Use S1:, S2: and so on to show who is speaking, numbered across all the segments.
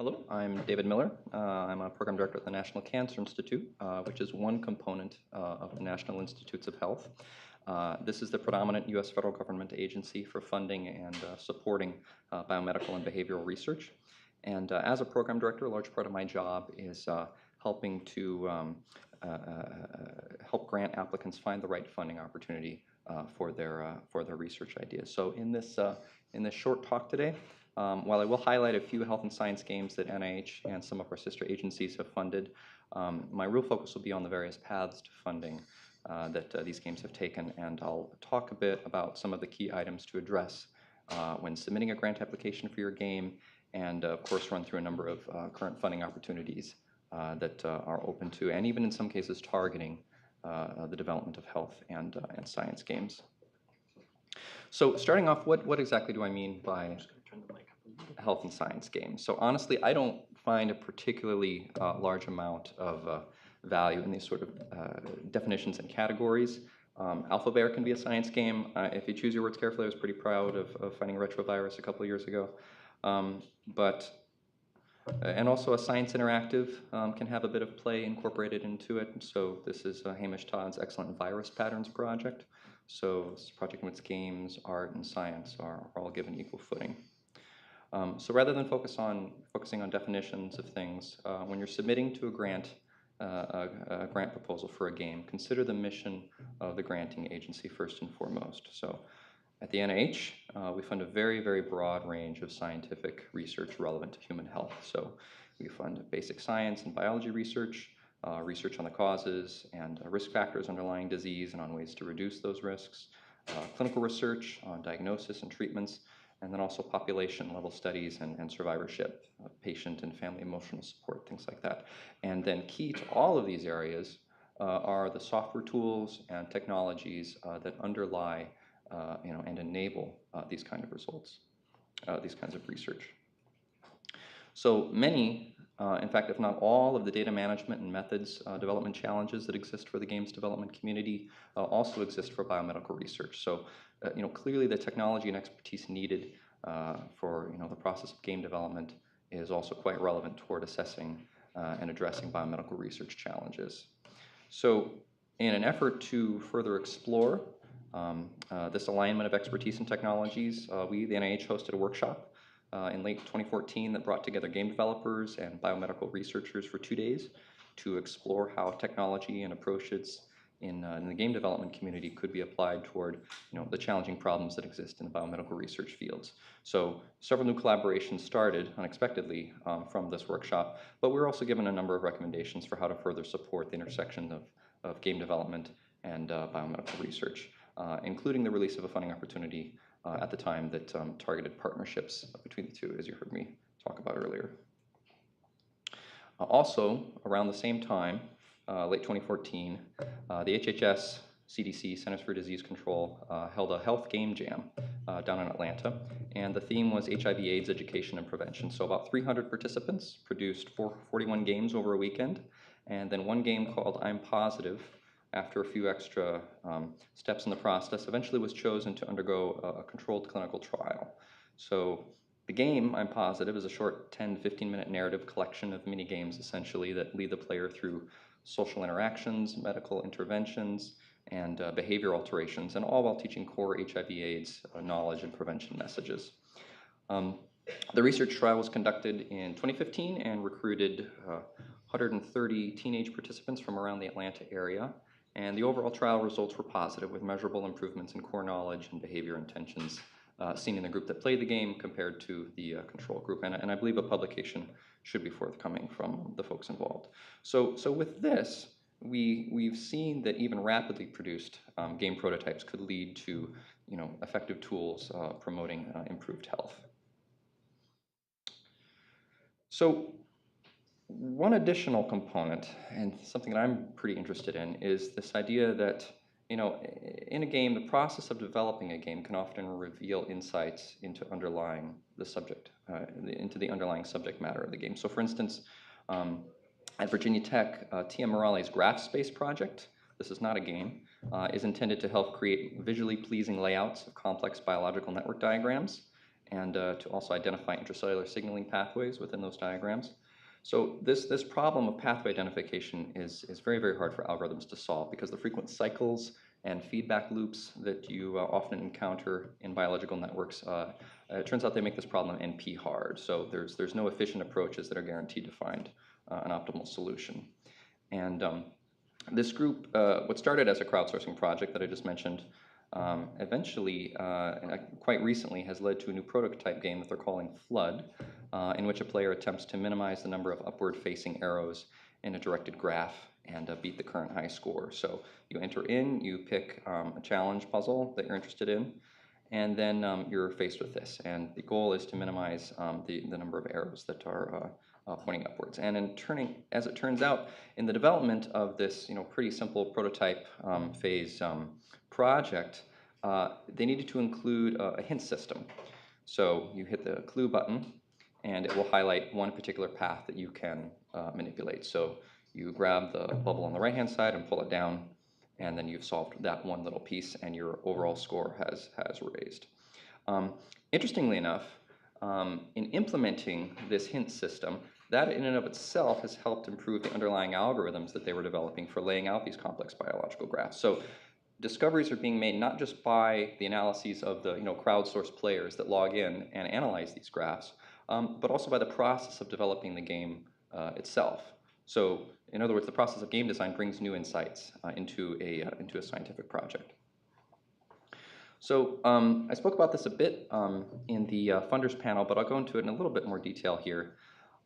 S1: Hello, I'm David Miller. I'm a program director at the National Cancer Institute, which is one component of the National Institutes of Health. This is the predominant U.S. federal government agency for funding and supporting biomedical and behavioral research. And as a program director, a large part of my job is helping to help grant applicants find the right funding opportunity for their research ideas. So in this short talk today, while I will highlight a few health and science games that NIH and some of our sister agencies have funded, my real focus will be on the various paths to funding that these games have taken, and I'll talk a bit about some of the key items to address when submitting a grant application for your game, and of course run through a number of current funding opportunities that are open to, and even in some cases targeting the development of health and science games. So starting off, what exactly do I mean by health and science games? So honestly, I don't find a particularly large amount of value in these sort of definitions and categories. AlphaBear can be a science game. If you choose your words carefully, I was pretty proud of finding retrovirus a couple of years ago. And also a science interactive can have a bit of play incorporated into it. So this is Hamish Todd's excellent virus patterns project. So this project in which games, art, and science are all given equal footing. So rather than focusing on definitions of things, when you're submitting to a grant proposal for a game, consider the mission of the granting agency first and foremost. So at the NIH, we fund a very, very broad range of scientific research relevant to human health. So we fund basic science and biology research, research on the causes and risk factors underlying disease and on ways to reduce those risks, clinical research on diagnosis and treatments, and then also population-level studies and survivorship, patient and family emotional support, things like that. And then key to all of these areas are the software tools and technologies that underlie and enable these kind of results, these kinds of research. So many, in fact, if not all of the data management and methods development challenges that exist for the games development community also exist for biomedical research. So, clearly the technology and expertise needed for, the process of game development is also quite relevant toward assessing and addressing biomedical research challenges. So in an effort to further explore this alignment of expertise and technologies, we, the NIH, hosted a workshop in late 2014 that brought together game developers and biomedical researchers for 2 days to explore how technology and approaches in the game development community could be applied toward the challenging problems that exist in the biomedical research fields. So several new collaborations started unexpectedly from this workshop, but we were also given a number of recommendations for how to further support the intersection of game development and biomedical research, including the release of a funding opportunity at the time that targeted partnerships between the two, as you heard me talk about earlier. Also, around the same time, late 2014, the HHS CDC, Centers for Disease Control, held a health game jam down in Atlanta, and the theme was HIV/AIDS education and prevention. So about 300 participants produced 41 games over a weekend, and then one game called I'm Positive, after a few extra steps in the process, eventually was chosen to undergo a controlled clinical trial. So the game, I'm Positive, is a short 10 to 15-minute narrative collection of mini games, essentially, that lead the player through social interactions, medical interventions, and behavior alterations, and all while teaching core HIV/AIDS knowledge and prevention messages. The research trial was conducted in 2015 and recruited 130 teenage participants from around the Atlanta area. And the overall trial results were positive, with measurable improvements in core knowledge and behavior intentions seen in the group that played the game compared to the control group. And I believe a publication should be forthcoming from the folks involved. So with this, we've seen that even rapidly produced game prototypes could lead to effective tools promoting improved health. So one additional component, and something that I'm pretty interested in, is this idea that, in a game, the process of developing a game can often reveal insights into the underlying subject matter of the game. So for instance, at Virginia Tech, Tia Morales' Graph Space project, this is not a game, is intended to help create visually pleasing layouts of complex biological network diagrams. and to also identify intracellular signaling pathways within those diagrams. So this problem of pathway identification is very, very hard for algorithms to solve because the frequent cycles and feedback loops that you often encounter in biological networks, it turns out they make this problem NP hard. So there's no efficient approaches that are guaranteed to find an optimal solution. And this group, what started as a crowdsourcing project that I just mentioned, eventually, quite recently, has led to a new prototype game that they're calling Flood, in which a player attempts to minimize the number of upward-facing arrows in a directed graph and beat the current high score. So you enter in, you pick a challenge puzzle that you're interested in, and then you're faced with this. And the goal is to minimize the number of arrows that are pointing upwards. And as it turns out, in the development of this pretty simple prototype phase project, they needed to include a hint system. So you hit the clue button, and it will highlight one particular path that you can manipulate. So you grab the bubble on the right-hand side and pull it down, and then you've solved that one little piece, and your overall score has raised. Interestingly enough, in implementing this hint system, that in and of itself has helped improve the underlying algorithms that they were developing for laying out these complex biological graphs. So discoveries are being made not just by the analyses of the crowdsourced players that log in and analyze these graphs, but also by the process of developing the game itself. So in other words, the process of game design brings new insights into a scientific project. So I spoke about this a bit in the funders panel, but I'll go into it in a little bit more detail here,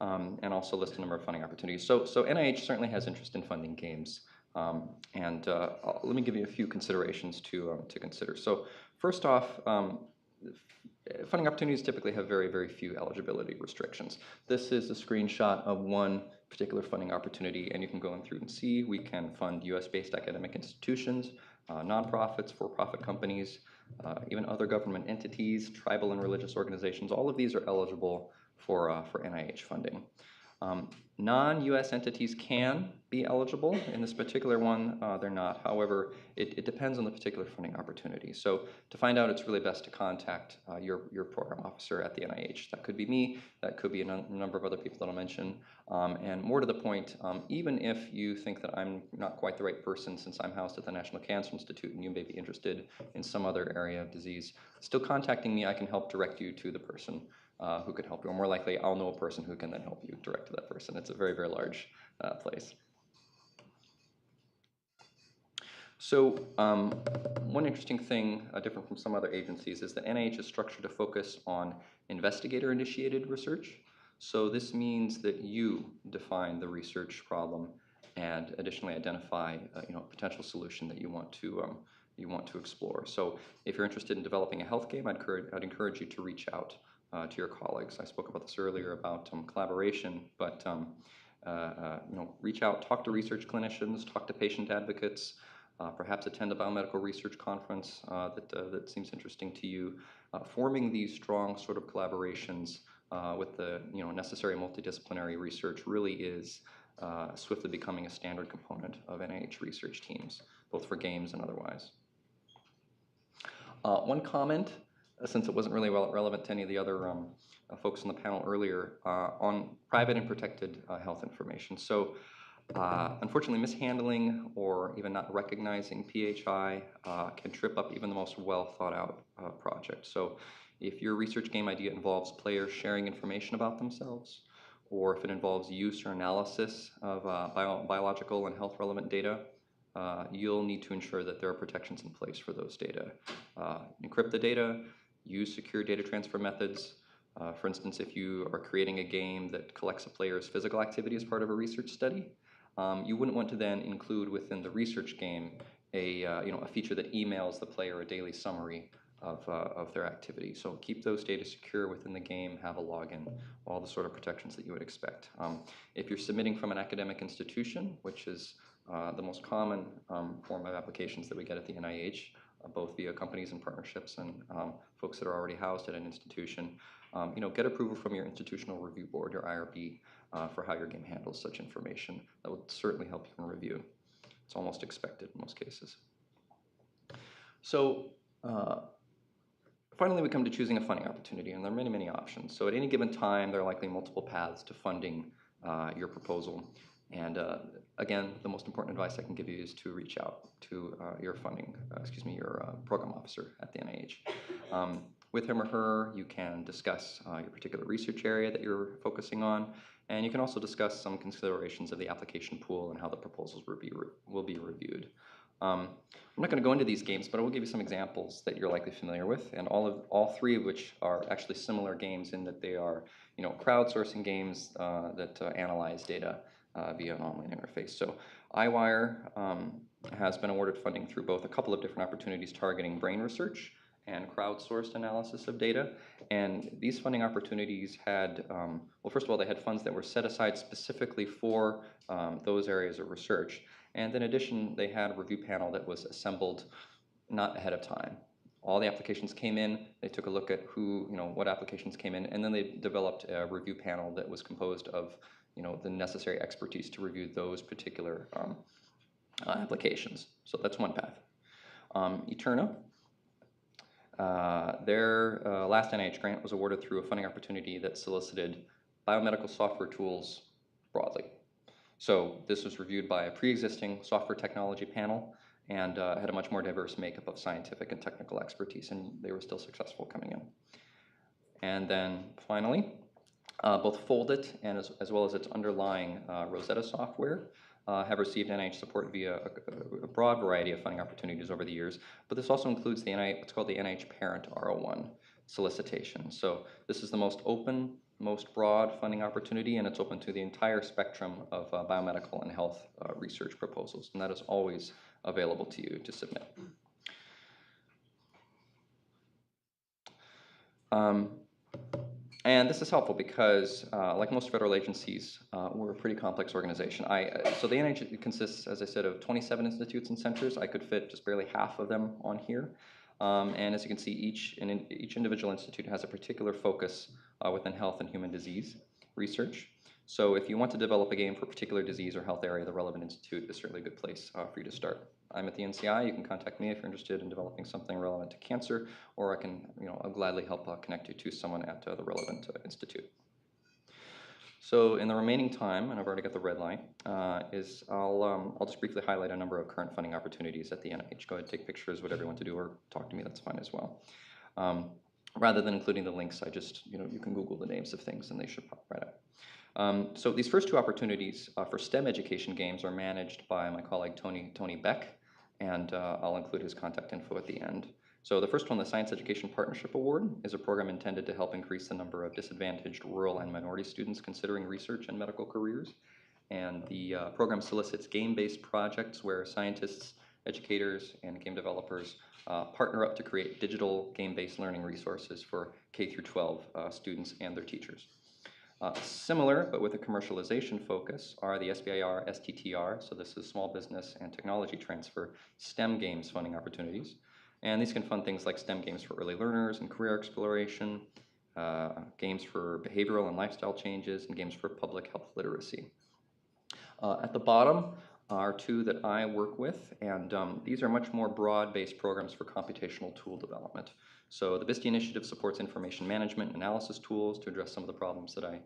S1: and also list a number of funding opportunities. So NIH certainly has interest in funding games, and let me give you a few considerations to consider. So first off, funding opportunities typically have very, very few eligibility restrictions. This is a screenshot of one particular funding opportunity, and you can go in through and see we can fund US-based academic institutions, nonprofits, for-profit companies, even other government entities, tribal and religious organizations. All of these are eligible for NIH funding. Non-US entities can be eligible. In this particular one, they're not. However, it depends on the particular funding opportunity. So to find out, it's really best to contact your program officer at the NIH. That could be me. That could be a number of other people that I'll mention. And more to the point, even if you think that I'm not quite the right person since I'm housed at the National Cancer Institute and you may be interested in some other area of disease, still contacting me, I can help direct you to the person who could help you. Or more likely, I'll know a person who can then help you direct to that person. It's a very, very large place. So one interesting thing, different from some other agencies, is that NIH is structured to focus on investigator-initiated research. So this means that you define the research problem and additionally identify a potential solution that you want to explore. So if you're interested in developing a health game, I'd encourage you to reach out to your colleagues. I spoke about this earlier about collaboration, but reach out, talk to research clinicians, talk to patient advocates, perhaps attend a biomedical research conference that seems interesting to you. Forming these strong sort of collaborations with the necessary multidisciplinary research really is swiftly becoming a standard component of NIH research teams, both for games and otherwise. One comment, since it wasn't really relevant to any of the other folks on the panel earlier, on private and protected health information. So unfortunately, mishandling or even not recognizing PHI can trip up even the most well thought out project. So if your research game idea involves players sharing information about themselves, or if it involves use or analysis of biological and health relevant data, you'll need to ensure that there are protections in place for those data. Encrypt the data, use secure data transfer methods. For instance, if you are creating a game that collects a player's physical activity as part of a research study, you wouldn't want to then include within the research game a feature that emails the player a daily summary of their activity. So keep those data secure within the game, have a login, all the sort of protections that you would expect. If you're submitting from an academic institution, which is the most common form of applications that we get at the NIH, both via companies and partnerships and folks that are already housed at an institution, get approval from your institutional review board, your IRB, for how your game handles such information. That would certainly help you in review. It's almost expected in most cases. So finally, we come to choosing a funding opportunity, and there are many, many options. So at any given time, there are likely multiple paths to funding your proposal. And again, the most important advice I can give you is to reach out to your program officer at the NIH. With him or her, you can discuss your particular research area that you're focusing on, and you can also discuss some considerations of the application pool and how the proposals will be reviewed. I'm not going to go into these games, but I will give you some examples that you're likely familiar with, and all three of which are actually similar games in that they are, crowdsourcing games that analyze data via an online interface. So iWire has been awarded funding through both a couple of different opportunities targeting brain research and crowdsourced analysis of data. And these funding opportunities had, well, first of all, they had funds that were set aside specifically for those areas of research. And in addition, they had a review panel that was assembled not ahead of time. All the applications came in, they took a look at what applications came in, and then they developed a review panel that was composed of, the necessary expertise to review those particular applications. So that's one path. Eterna, their last NIH grant was awarded through a funding opportunity that solicited biomedical software tools broadly. So this was reviewed by a pre-existing software technology panel and had a much more diverse makeup of scientific and technical expertise, and they were still successful coming in. And then finally, both Foldit and as well as its underlying Rosetta software have received NIH support via a broad variety of funding opportunities over the years, but this also includes the what's called the NIH Parent R01 solicitation. So this is the most open, most broad funding opportunity, and it's open to the entire spectrum of biomedical and health research proposals, and that is always available to you to submit. And this is helpful because, like most federal agencies, we're a pretty complex organization. So the NIH consists, as I said, of 27 institutes and centers. I could fit just barely half of them on here. And as you can see, each individual institute has a particular focus within health and human disease research. So if you want to develop a game for a particular disease or health area, the relevant institute is certainly a good place for you to start. I'm at the NCI. You can contact me if you're interested in developing something relevant to cancer, or I can, I'll gladly help connect you to someone at the relevant institute. So in the remaining time, and I've already got the red light, I'll just briefly highlight a number of current funding opportunities at the NIH. Go ahead, take pictures, whatever you want to do, or talk to me, that's fine as well. Rather than including the links, I just, you can Google the names of things and they should pop right up. So these first two opportunities for STEM education games are managed by my colleague Tony Beck, and I'll include his contact info at the end. So the first one, the Science Education Partnership Award, is a program intended to help increase the number of disadvantaged rural and minority students considering research and medical careers. And the program solicits game-based projects where scientists, educators, and game developers partner up to create digital game-based learning resources for K through 12 students and their teachers. Similar, but with a commercialization focus, are the SBIR, Sttr, so this is Small Business and Technology Transfer, STEM games funding opportunities. And these can fund things like STEM games for early learners and career exploration, games for behavioral and lifestyle changes, and games for public health literacy. At the bottom are two that I work with, and these are much more broad-based programs for computational tool development. So the BISTE initiative supports information management and analysis tools to address some of the problems that I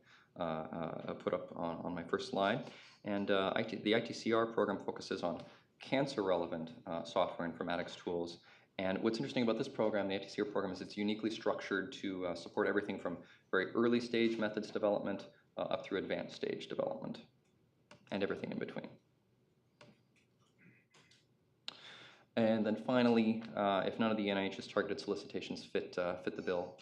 S1: put up on my first slide. And the ITCR program focuses on cancer-relevant software informatics tools. And what's interesting about this program, the ITCR program, is it's uniquely structured to support everything from very early stage methods development up through advanced stage development and everything in between. And then finally, if none of the NIH's targeted solicitations fit the bill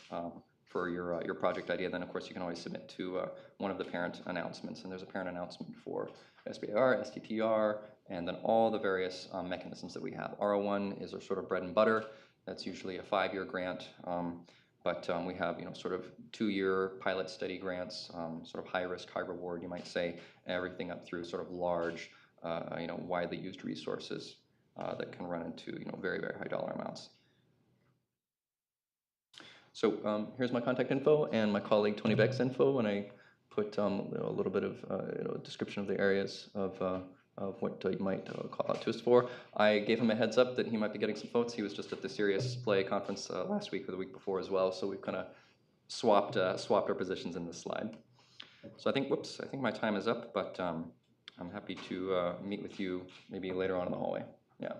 S1: for your project idea, then of course you can always submit to one of the parent announcements. And there's a parent announcement for SBIR, Sttr, and then all the various mechanisms that we have. R01 is our sort of bread and butter. That's usually a 5-year grant, but we have sort of 2-year pilot study grants, sort of high risk, high reward, you might say, everything up through sort of large, widely used resources that can run into very, very high dollar amounts. So here's my contact info and my colleague Tony Beck's info, and I put a little bit of a description of the areas of of what you might call out to us for. I gave him a heads up that he might be getting some votes. He was just at the Serious Play conference last week or the week before as well, so we've kind of swapped our positions in this slide. So I think, whoops, I think my time is up, but I'm happy to meet with you maybe later on in the hallway. Yeah.